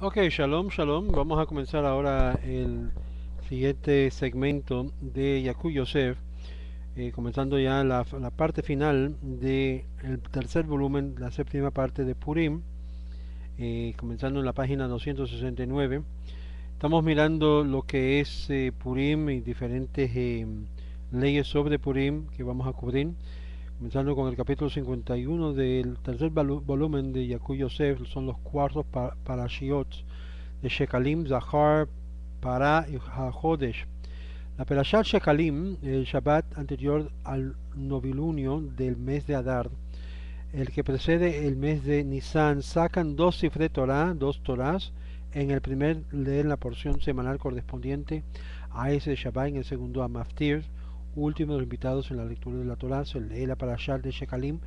Ok, shalom, shalom. Vamos a comenzar ahora el siguiente segmento de Yaku Yosef, comenzando ya la parte final del tercer volumen, la séptima parte de Purim, comenzando en la página 269. Estamos mirando lo que es Purim y diferentes leyes sobre Purim que vamos a cubrir, comenzando con el capítulo 51 del tercer volumen de Yaku Yosef, son los cuartos parashiot de Shekalim, Zahar, Pará y HaHodesh. La Perashat Shekalim, el Shabbat anterior al novilunio del mes de Adar, el que precede el mes de Nisan, sacan dos cifre Torah, dos Torahs, en el primer leen la porción semanal correspondiente a ese Shabbat, en el segundo a Maftir, último de los invitados en la lectura de la Torah, se lee la Perashat de Shekalim,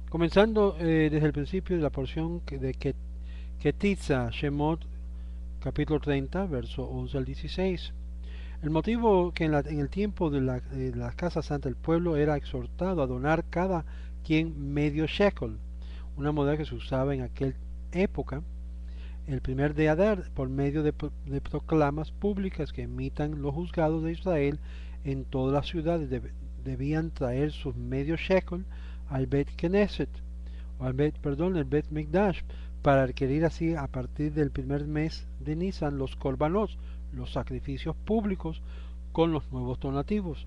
comenzando desde el principio de la porción de Ketitza Shemot, capítulo 30, verso 11 al 16. El motivo que en el tiempo de la Casa Santa el pueblo era exhortado a donar cada quien medio shekel, una moneda que se usaba en aquella época, el primer de Adar, por medio de proclamas públicas que emitan los juzgados de Israel en todas las ciudades, debían traer sus medio shekel al Bet Knesset, o el Bet Mikdash, para adquirir así a partir del primer mes de Nisan los korbanot, los sacrificios públicos con los nuevos donativos.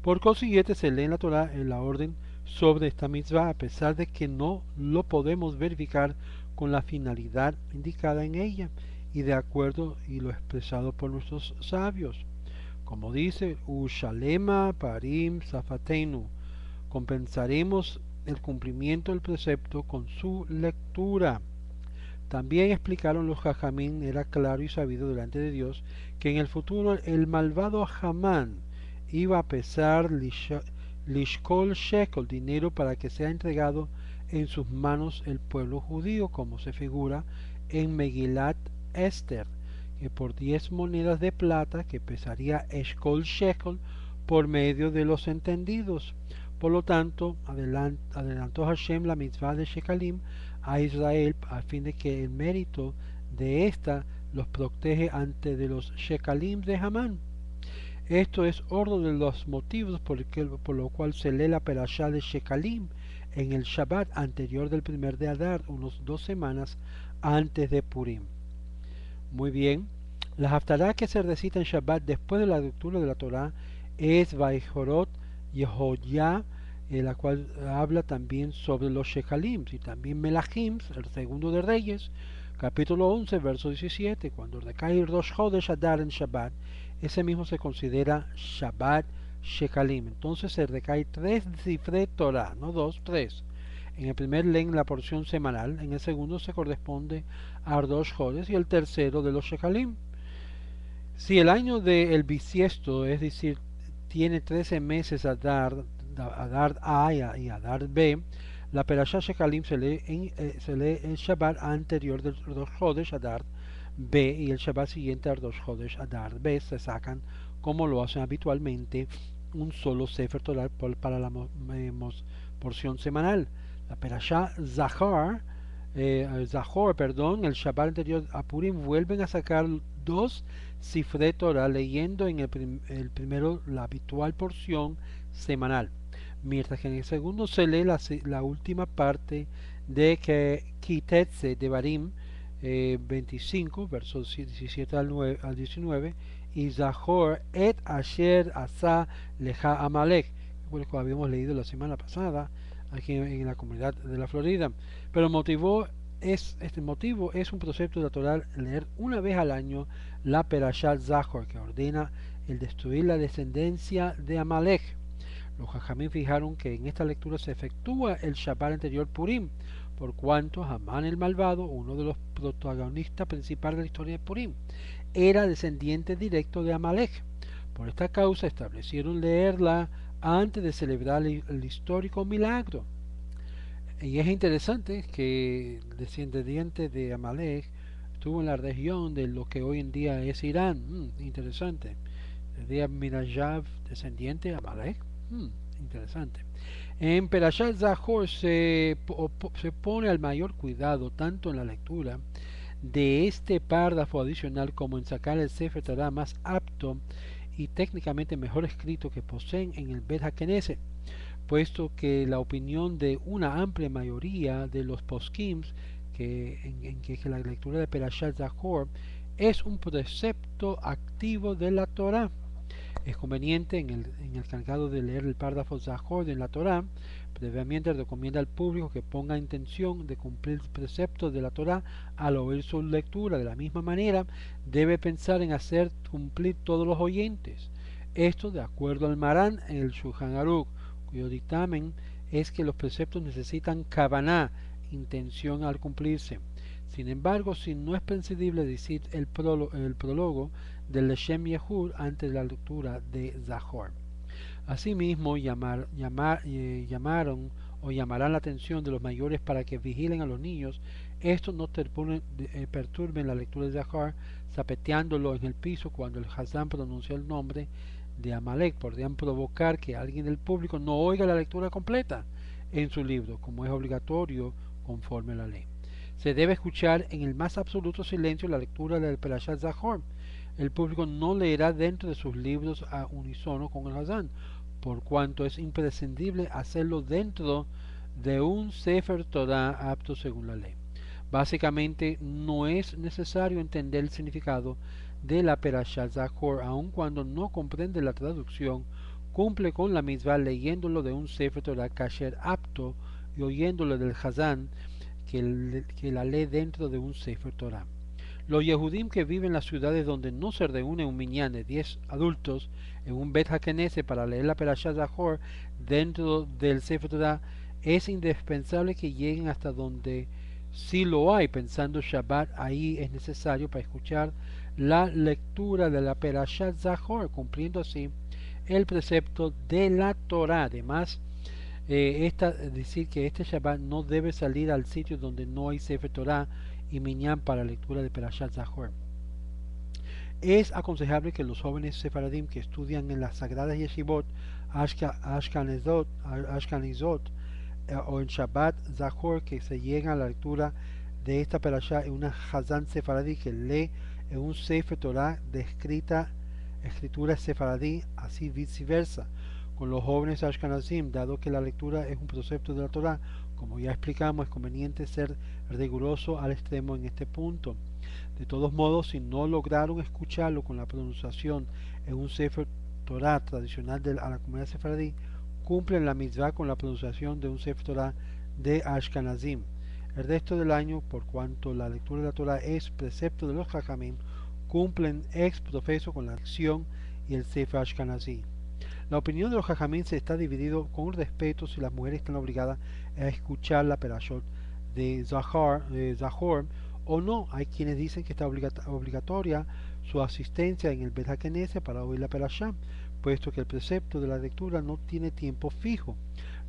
Por consiguiente se lee en la Torah en la orden sobre esta mitzvah, a pesar de que no lo podemos verificar con la finalidad indicada en ella y de acuerdo y lo expresado por nuestros sabios. Como dice, Ushalema Parim Safatenu, compensaremos el cumplimiento del precepto con su lectura. También explicaron los Jajamín, era claro y sabido delante de Dios, que en el futuro el malvado Hamán iba a pesar Lishkol Shekel, dinero para que sea entregado en sus manos el pueblo judío, como se figura en Megilat Esther, que por 10 monedas de plata, que pesaría Eshkol Shekel, por medio de los entendidos. Por lo tanto, adelantó Hashem la mitzvah de Shekalim a Israel a fin de que el mérito de ésta los protege ante de los Shekalim de Hamán. Esto es otro de los motivos por lo cual se lee la perashá de Shekalim en el Shabbat anterior del primer de Adar, unos 2 semanas antes de Purim. Muy bien, la haftará que se recita en Shabbat después de la lectura de la Torá es Vaihorot Yehoyah, la cual habla también sobre los Shekalim, y también Melachim, el segundo de Reyes, capítulo 11, verso 17, cuando recae Rosh Chodesh Adar en Shabbat, ese mismo se considera Shabbat Shekalim. Entonces se recae 3 cifre Torah, no 2, 3. En el primer leen la porción semanal, en el segundo se corresponde a Rosh Chodesh y el tercero de los Shekalim. Si el año del bisiesto, es decir, tiene 13 meses Adar A y Adar B, la Perashá Shekalim se lee el Shabbat anterior del Rosh Chodesh Adar B y el Shabbat siguiente al Rosh Chodesh Adar B. Se sacan, como lo hacen habitualmente, un solo Sefer Torah para la porción semanal. La Perashá Zahor, el Shabbat anterior a Purim, vuelven a sacar dos Sifre Torah, leyendo en el primero la habitual porción semanal, mientras que en el segundo se lee la última parte de Kitetse de Barim 25, versos 17 al 19, y Zahor et Asher Asa Leja Amalek, lo que habíamos leído la semana pasada aquí en la comunidad de la Florida. Pero este motivo es un precepto natural leer una vez al año la Perashat Zahor, que ordena el destruir la descendencia de Amalek. Los Jajamín fijaron que en esta lectura se efectúa el Shabbat anterior Purim, por cuanto Hamán el malvado, uno de los protagonistas principales de la historia de Purim, era descendiente directo de Amalek. Por esta causa establecieron leerla antes de celebrar el histórico milagro. Y es interesante que el descendiente de Amalek estuvo en la región de lo que hoy en día es Irán. Interesante. De Mirayav, descendiente de Amalek. Interesante. En Perashat Zahor se pone al mayor cuidado tanto en la lectura de este párrafo adicional como en sacar el Sefer Torah más apto y técnicamente mejor escrito que poseen en el Bet HaKnesset, puesto que la opinión de una amplia mayoría de los poskim en que la lectura de Perashat Zachor es un precepto activo de la Torah. Es conveniente en el cargado de leer el párrafo Zachor en la Torah. Previamente recomienda al público que ponga intención de cumplir preceptos de la Torah al oír su lectura. De la misma manera, debe pensar en hacer cumplir todos los oyentes. Esto de acuerdo al Marán en el Shulchan Aruch, cuyo dictamen es que los preceptos necesitan kavaná, intención al cumplirse. Sin embargo, si no es prescindible decir el prólogo del Leshem Yehud antes de la lectura de Zachor. Asimismo, llamaron o llamarán la atención de los mayores para que vigilen a los niños. Estos no perturben la lectura de Zachor, zapeteándolo en el piso cuando el Hazán pronuncia el nombre de Amalek. Podrían provocar que alguien del público no oiga la lectura completa en su libro, como es obligatorio conforme a la ley. Se debe escuchar en el más absoluto silencio la lectura del Perashat Zachor. El público no leerá dentro de sus libros a unísono con el Hazán, por cuanto es imprescindible hacerlo dentro de un Sefer Torah apto según la ley. Básicamente, no es necesario entender el significado de la Perashat Zachor, aun cuando no comprende la traducción, cumple con la misma leyéndolo de un Sefer Torah kasher apto y oyéndolo del Hazán que la lee dentro de un Sefer Torah. Los Yehudim que viven en las ciudades donde no se reúne un minyan de 10 adultos en un Bet HaKnesset para leer la Perashat Zachor dentro del Sefer Torah, es indispensable que lleguen hasta donde sí lo hay, pensando Shabbat ahí es necesario para escuchar la lectura de la Perashat Zachor, cumpliendo así el precepto de la Torah. Además, decir que este Shabbat no debe salir al sitio donde no hay Sefer Torah y minyan para lectura de Perashat Zachor. Es aconsejable que los jóvenes sefaradim que estudian en las sagradas yeshivot ashkanizot o en Shabbat Zachor que se lleguen a la lectura de esta Perashá en una Hazán sefaradí que lee en un Sefer Torah de escritura sefaradí, así viceversa con los jóvenes ashkanazim, dado que la lectura es un precepto de la Torah. Como ya explicamos, es conveniente ser riguroso al extremo en este punto. De todos modos, si no lograron escucharlo con la pronunciación en un Sefer Torah tradicional de la comunidad sefaradí, cumplen la mitzvah con la pronunciación de un Sefer Torah de Ashkenazim. El resto del año, por cuanto la lectura de la Torah es precepto de los Jajamim, cumplen ex profeso con la acción y el Sefer Ashkenazí. La opinión de los Jajamim se está dividido con respeto si las mujeres están obligadas a escuchar la Perashot de Zachor o no. Hay quienes dicen que está obligatoria su asistencia en el Bet HaKnesset para oír la Perashá, puesto que el precepto de la lectura no tiene tiempo fijo.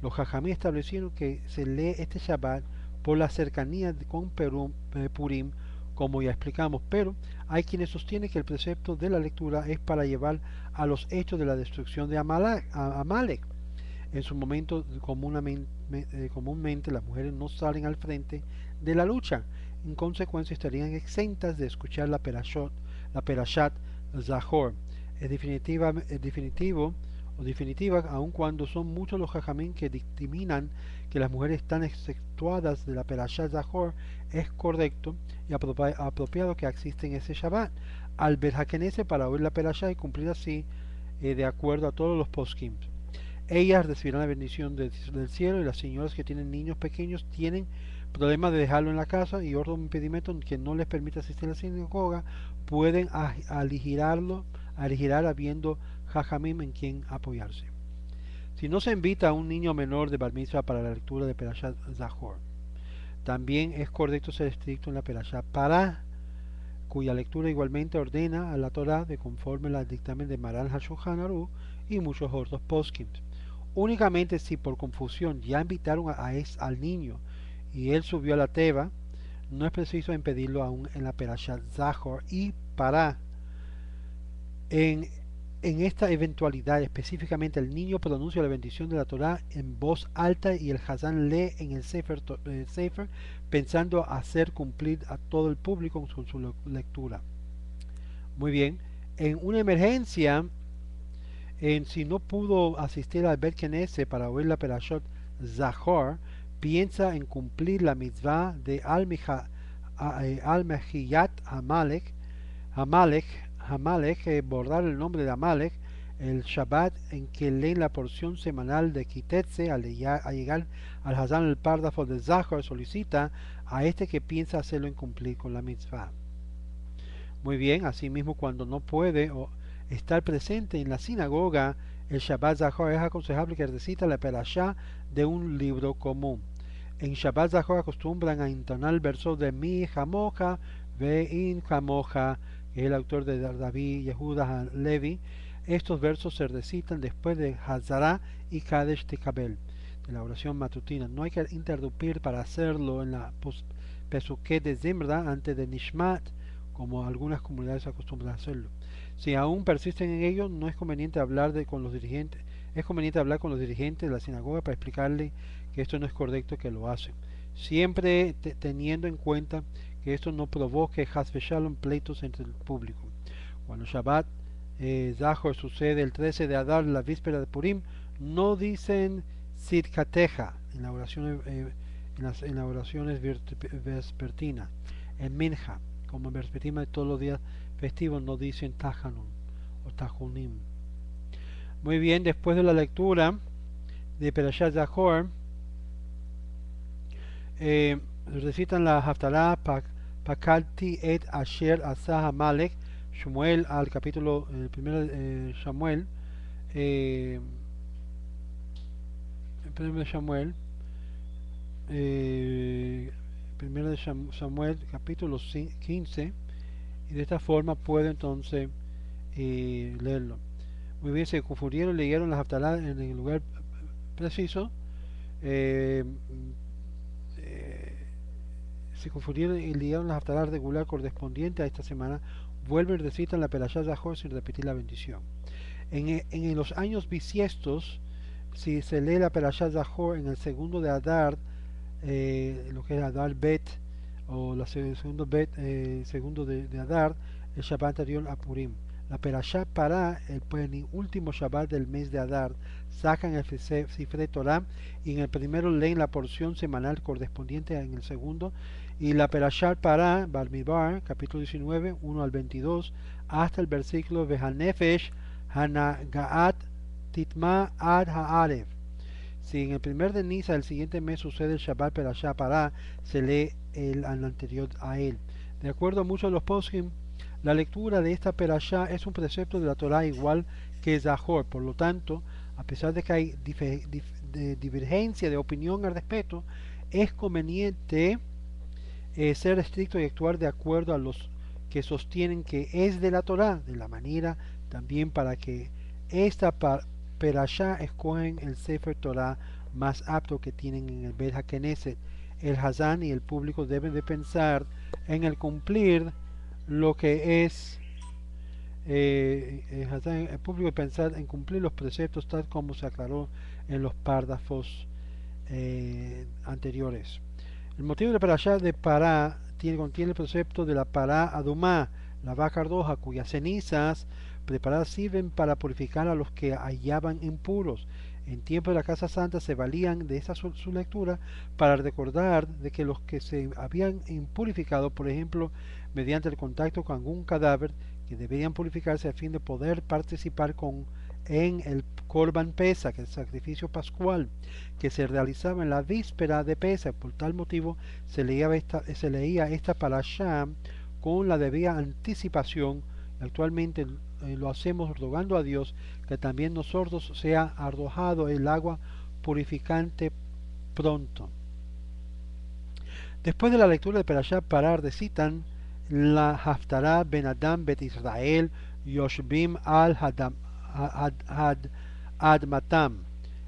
Los Jajamim establecieron que se lee este Shabbat por la cercanía con Purim, como ya explicamos, pero hay quienes sostienen que el precepto de la lectura es para llevar a los hechos de la destrucción de Amalek. En su momento, comúnmente las mujeres no salen al frente de la lucha, en consecuencia estarían exentas de escuchar la Perashat Zachor. Es definitiva, aun cuando son muchos los jajamín que dictaminan que las mujeres están exceptuadas de la Perashat Zachor, es correcto y apropiado que asisten ese Shabbat al Bet HaKnesset para oír la Perashat y cumplir así de acuerdo a todos los poskim. Ellas recibirán la bendición del cielo, y las señoras que tienen niños pequeños tienen problemas de dejarlo en la casa y otro impedimento que no les permite asistir a la sinagoga, pueden aligerar habiendo jajamim en quien apoyarse. Si no se invita a un niño menor de bar mitzvah para la lectura de Perashat Zachor, también es correcto ser estricto en la Perashat Pará, cuya lectura igualmente ordena a la Torah de conforme al dictamen de Maran HaShulchan Aruch y muchos otros poskim. Únicamente si por confusión ya invitaron al niño y él subió a la teba, no es preciso impedirlo aún en la Perashat Zachor y Pará. En En esta eventualidad, específicamente, el niño pronuncia la bendición de la Torá en voz alta y el Hazán lee en el Sefer pensando hacer cumplir a todo el público con su lectura. Muy bien. En una emergencia, si no pudo asistir al Bet Knesset para oír la Perashot Zahor, piensa en cumplir la mitzvah de Al-Mehiyat Hamalek, bordar el nombre de Amalek, el Shabbat en que leen la porción semanal de Kitetse al llegar al Hazán el Párrafo de Zahor, solicita a este que piensa hacerlo en cumplir con la mitzvah. Muy bien, asimismo cuando no puede estar presente en la sinagoga, el Shabbat Zahor es aconsejable que recita la perashá de un libro común. En Shabbat Zahor acostumbran a entonar el verso de Mi Jamoja, Ve'in Jamoja, que es el autor de David Yehuda Levi. Estos versos se recitan después de Hazara y Kadesh Tekabel, de la oración matutina. No hay que interrumpir para hacerlo en la Pesuké de Zimra antes de Nishmat, como algunas comunidades acostumbran a hacerlo. Si aún persisten en ello, no es conveniente hablar con los dirigentes. Es conveniente hablar con los dirigentes de la sinagoga para explicarle que esto no es correcto, que lo hacen. Siempre teniendo en cuenta que esto no provoque Haz Shalom, pleitos entre el público. Cuando Shabbat Zahor sucede el 13 de Adar, la víspera de Purim, no dicen Sidkateja en las oraciones vespertinas. En Minja, como en perspectiva de todos los días festivos, no dicen Tajanun o Tajunim. Muy bien, después de la lectura de Perashat Zahor, recitan la Haftarah Pakalti et Asher Asah Amalek, Shmuel al capítulo, el primero Samuel, el primero de Samuel, primero de Samuel, capítulo 15, y de esta forma puedo entonces leerlo. Muy bien, se confundieron, leyeron las Haftarah en el lugar preciso, se confundieron y leyeron las Haftarah regular correspondiente a esta semana, vuelven y recitan la Perashá Zahor sin repetir la bendición. En los años bisiestos, si se lee la Perashá Zahor en el segundo de Adar, lo que es Adar Bet, o la segundo de Adar, el Shabbat anterior a Purim. La Perashá Pará, el último Shabbat del mes de Adar, sacan el Sifrei Torah y en el primero leen la porción semanal correspondiente en el segundo, y la Perashá Pará, Bamidbar, capítulo 19, 1 al 22, hasta el versículo Vehanefesh Hanagaat Titma Ad Haarev. Si en el primer de Nisa del siguiente mes sucede el Shabbat Perashá Pará, se lee el anterior a él. De acuerdo a muchos de los poskim, la lectura de esta Perashá es un precepto de la Torah igual que Zahor. Por lo tanto, a pesar de que hay divergencia de opinión al respecto, es conveniente ser estricto y actuar de acuerdo a los que sostienen que es de la Torah, de la manera también para que esta Perashá escogen el Sefer Torah más apto que tienen en el Bet HaKnesset. El Hazán y el público deben de pensar en el cumplir lo que es el público pensar en cumplir los preceptos tal como se aclaró en los párrafos anteriores. El motivo de Perashá de Pará contiene el precepto de la Pará Adumá, la vaca roja, cuyas cenizas preparadas sirven para purificar a los que hallaban impuros. En tiempo de la Casa Santa se valían de esa su lectura para recordar de que los que se habían impurificado, por ejemplo, mediante el contacto con algún cadáver, que debían purificarse a fin de poder participar en el Korban Pesach, que es el sacrificio pascual, que se realizaba en la víspera de Pesach. Por tal motivo se leía esta parashá con la debida anticipación. Actualmente lo hacemos rogando a Dios que también nosotros sea arrojado el agua purificante pronto. Después de la lectura de Perashá Pará recitan la Haftarah Ben Adam Bet Israel Yoshbim al Admatam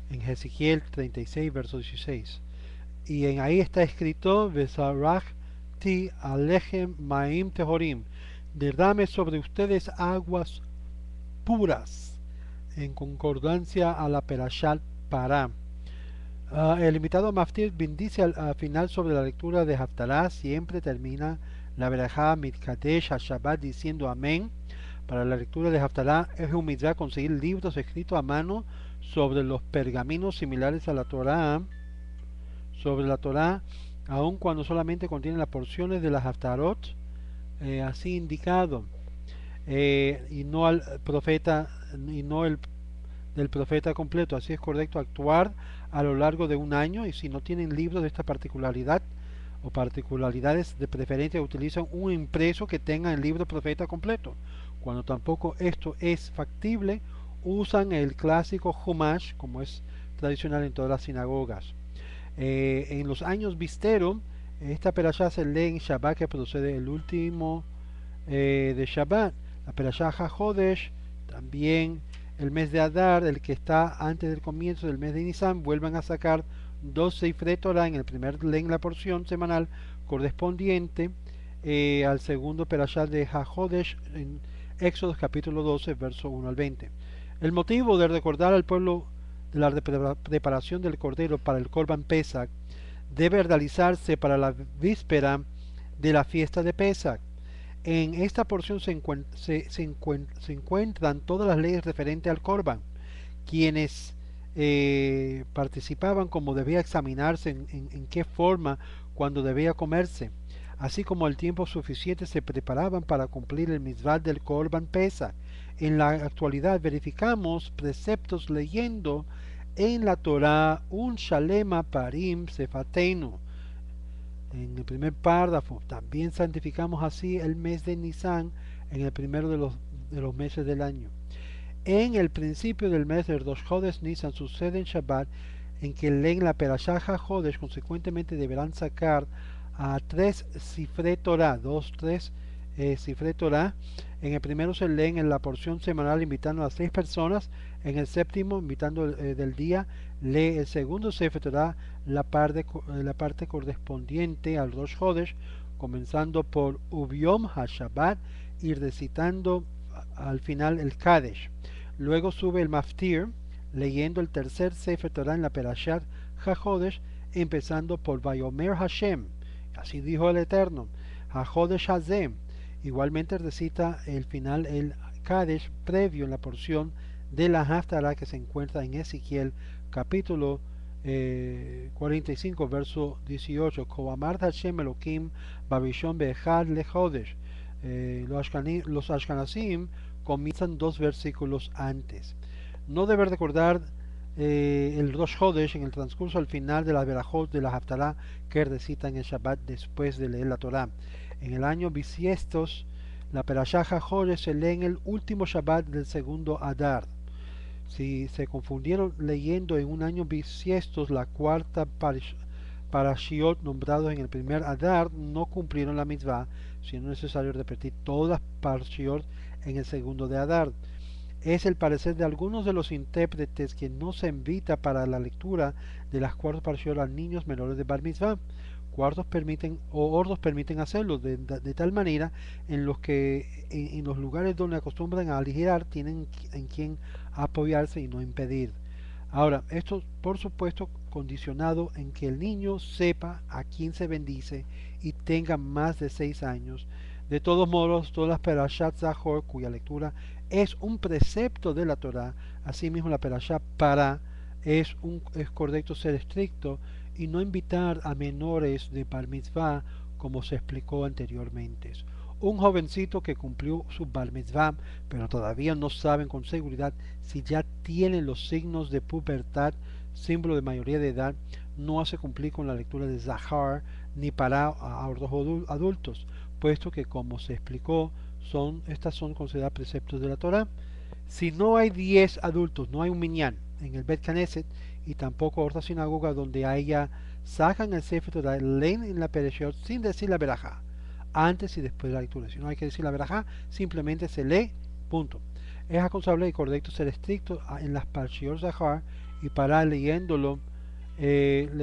en Ezequiel 36 verso 16, y en ahí está escrito Vesarach ti alechem maim tehorim, derrame sobre ustedes aguas puras, en concordancia a la Perashat Pará. El invitado Maftir bendice al final sobre la lectura de Haftarah. Siempre termina la Berajá Mitkadesh Shabbat diciendo amén. Para la lectura de Haftarah es un mitzvah conseguir libros escritos a mano sobre los pergaminos similares a la Torá, sobre la Torá, aun cuando solamente contienen las porciones de las Haftarot, así indicado, y no al profeta, y no el del profeta completo. Así es correcto actuar a lo largo de un año, y si no tienen libros de esta particularidad o particularidades, de preferencia utilizan un impreso que tenga el libro profeta completo. Cuando tampoco esto es factible, usan el clásico Humash, como es tradicional en todas las sinagogas. En los años Vistero, esta perashá se lee en Shabbat, que procede el último de Shabbat. La perashá HaJodesh, también el mes de Adar, el que está antes del comienzo del mes de Nisan, vuelvan a sacar 2 Seifrei Torah. En el primer leen la porción semanal correspondiente al segundo perashá de HaJodesh en Éxodo capítulo 12, verso 1 al 20. El motivo de recordar al pueblo de la preparación del cordero para el Korban Pesach debe realizarse para la víspera de la fiesta de Pesach. En esta porción se encuentran todas las leyes referentes al Korban, quienes participaban, cómo debía examinarse, en qué forma, cuándo debía comerse, así como el tiempo suficiente se preparaban para cumplir el mitzvah del Korban Pesach. En la actualidad verificamos preceptos leyendo en la Torah un Shalema Parim Sefatenu. En el primer párrafo, también santificamos así el mes de Nisan en el primero de los meses del año. En el principio del mes de Rosh Chodesh Nisan sucede en Shabbat, en que leen la Perashá HaJodesh. Consecuentemente deberán sacar a 3 Sifrei Torah, 3 Sifrei Torah. En el primero se leen en la porción semanal invitando a 6 personas. En el séptimo, invitando del día, lee el segundo Sefer Torah, la parte correspondiente al Rosh Chodesh, comenzando por Ubiom HaShabbat y recitando al final el Kadesh. Luego sube el Maftir, leyendo el tercer Sefer Torah en la Perashat HaJodesh, empezando por Vayomer Hashem, así dijo el Eterno, HaJodesh Hazem. Igualmente recita el final el Kadesh previo en la porción de la Haftarah que se encuentra en Ezequiel capítulo 45 verso 18. Koamar Hashem Elohim Babishon Be'echad Lechodesh. Los Ashkenazim comienzan 2 versículos antes. No debe recordar el Rosh Chodesh en el transcurso al final de las Berajot de la Haftarah que recitan el Shabbat después de leer la Torah. En el año bisiestos, la Perashá HaJodesh se lee en el último Shabbat del segundo Adar. Si se confundieron leyendo en un año bisiestos la cuarta Parashiot nombrados en el primer Adar, no cumplieron la mitzvah, siendo necesario repetir todas las Parashiot en el segundo de Adar. Es el parecer de algunos de los intérpretes que no se invita para la lectura de las cuartas Parashiot a niños menores de Bar Mitzvah. Cuartos permiten o ordos permiten hacerlo de tal manera en los que en los lugares donde acostumbran a aligerar tienen en quien apoyarse y no impedir. Ahora, esto por supuesto condicionado en que el niño sepa a quién se bendice y tenga más de 6 años. De todos modos, todas las Perashat Zahor, cuya lectura es un precepto de la Torah, asimismo la Perashat Pará, es correcto ser estricto y no invitar a menores de Bar Mitzvah, como se explicó anteriormente. Un jovencito que cumplió su Bar Mitzvah, pero todavía no saben con seguridad si ya tienen los signos de pubertad, símbolo de mayoría de edad, no hace cumplir con la lectura de Zahar ni para a los adultos, puesto que, como se explicó, estas son consideradas preceptos de la Torah. Si no hay 10 adultos, no hay un minyan en el Bet Knesset y tampoco otra sinagoga donde haya, sacan el Sefer Torah, leen en la Pereshot sin decir la Berajá, antes y después de la lectura. Si no hay que decir la Berajá, simplemente se lee, punto. Es aconsejable y correcto ser estricto en las Parshiot Zahar y parar leyéndolo en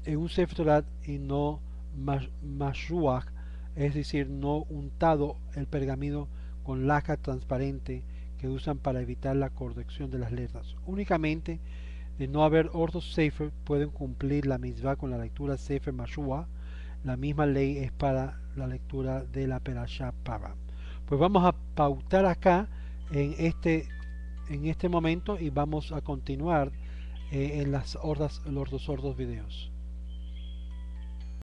un Sefer Torah y no Mashruach, es decir, no untado el pergamino con laca transparente que usan para evitar la corrección de las letras. Únicamente de no haber ordos sefer pueden cumplir la misma con la lectura Sefer Mashua. La misma ley es para la lectura de la Perashá Para. Pues vamos a pautar acá en este momento y vamos a continuar en los dos sordos videos.